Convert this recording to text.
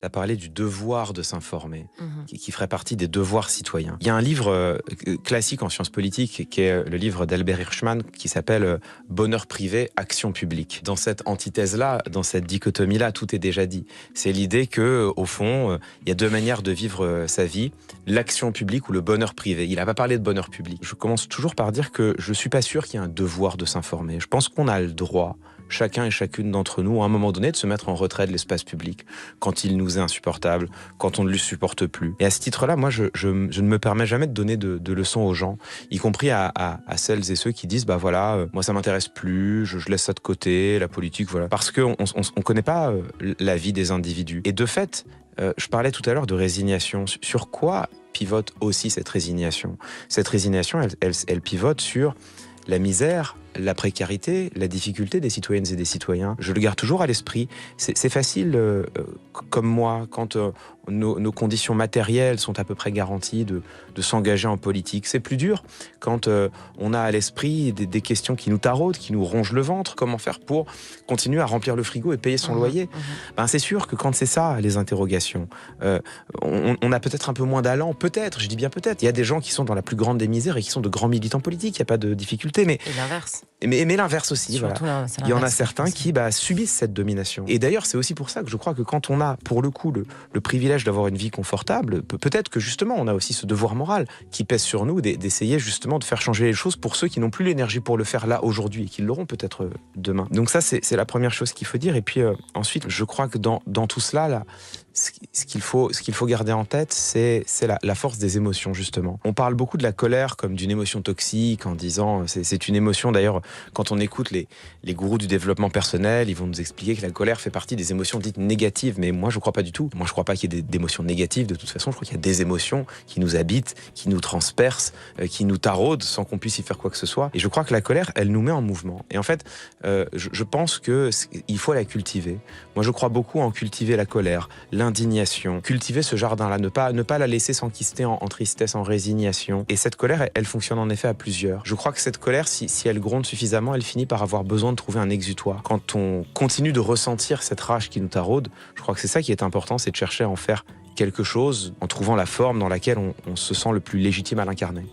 Tu as parlé du devoir de s'informer, Mmh. qui ferait partie des devoirs citoyens. Il y a un livre classique en sciences politiques, qui est le livre d'Albert Hirschman, qui s'appelle Bonheur privé, action publique. Dans cette antithèse-là, dans cette dichotomie-là, tout est déjà dit. C'est l'idée que, au fond, il y a deux manières de vivre sa vie, l'action publique ou le bonheur privé. Il n'a pas parlé de bonheur public. Je commence toujours par dire que je ne suis pas sûr qu'il y ait un devoir de s'informer. Je pense qu'on a le droit, chacun et chacune d'entre nous, à un moment donné, de se mettre en retrait de l'espace public, quand il nous est insupportable, quand on ne le supporte plus. Et à ce titre-là, moi, je ne me permets jamais de donner de leçons aux gens, y compris à celles et ceux qui disent, bah voilà, moi ça m'intéresse plus, je laisse ça de côté, la politique, voilà. Parce qu'on ne connaît pas la vie des individus. Et de fait, je parlais tout à l'heure de résignation. Sur quoi pivote aussi cette résignation? Cette résignation, elle pivote sur la misère, la précarité, la difficulté des citoyennes et des citoyens. Je le garde toujours à l'esprit. C'est facile, comme moi, quand nos conditions matérielles sont à peu près garanties, de s'engager en politique. C'est plus dur quand on a à l'esprit des questions qui nous taraudent, qui nous rongent le ventre. Comment faire pour continuer à remplir le frigo et payer son loyer? Ben, c'est sûr que quand c'est ça, les interrogations, on a peut-être un peu moins d'allant. Peut-être, je dis bien peut-être. Il y a des gens qui sont dans la plus grande des misères et qui sont de grands militants politiques. Il n'y a pas de difficulté. Mais Et l'inverse. Mais l'inverse aussi, voilà. Surtout là, c'est Il y en a l'inverse, certains je pense. qui subissent cette domination. Et d'ailleurs, c'est aussi pour ça que je crois que quand on a, pour le coup, le privilège d'avoir une vie confortable, peut-être que justement, on a aussi ce devoir moral qui pèse sur nous d'essayer justement de faire changer les choses pour ceux qui n'ont plus l'énergie pour le faire là, aujourd'hui, et qui l'auront peut-être demain. Donc ça, c'est la première chose qu'il faut dire. Et puis ensuite, je crois que dans tout cela, là, ce qu'il faut garder en tête, c'est la force des émotions, justement. On parle beaucoup de la colère comme d'une émotion toxique, en disant, c'est une émotion, d'ailleurs, quand on écoute les gourous du développement personnel, ils vont nous expliquer que la colère fait partie des émotions dites négatives, mais moi je crois pas du tout. Moi je crois pas qu'il y ait d'émotions négatives, de toute façon. Je crois qu'il y a des émotions qui nous habitent, qui nous transpercent, qui nous taraudent sans qu'on puisse y faire quoi que ce soit. Et je crois que la colère, elle nous met en mouvement. Et en fait, je pense qu'il faut la cultiver. Moi je crois beaucoup en cultiver la colère, l'indignation, cultiver ce jardin-là, ne pas la laisser s'enquister en tristesse, en résignation. Et cette colère, elle fonctionne en effet à plusieurs. Je crois que cette colère, si elle gronde suffisamment, elle finit par avoir besoin de trouver un exutoire. Quand on continue de ressentir cette rage qui nous taraude, je crois que c'est ça qui est important, c'est de chercher à en faire quelque chose en trouvant la forme dans laquelle on se sent le plus légitime à l'incarner.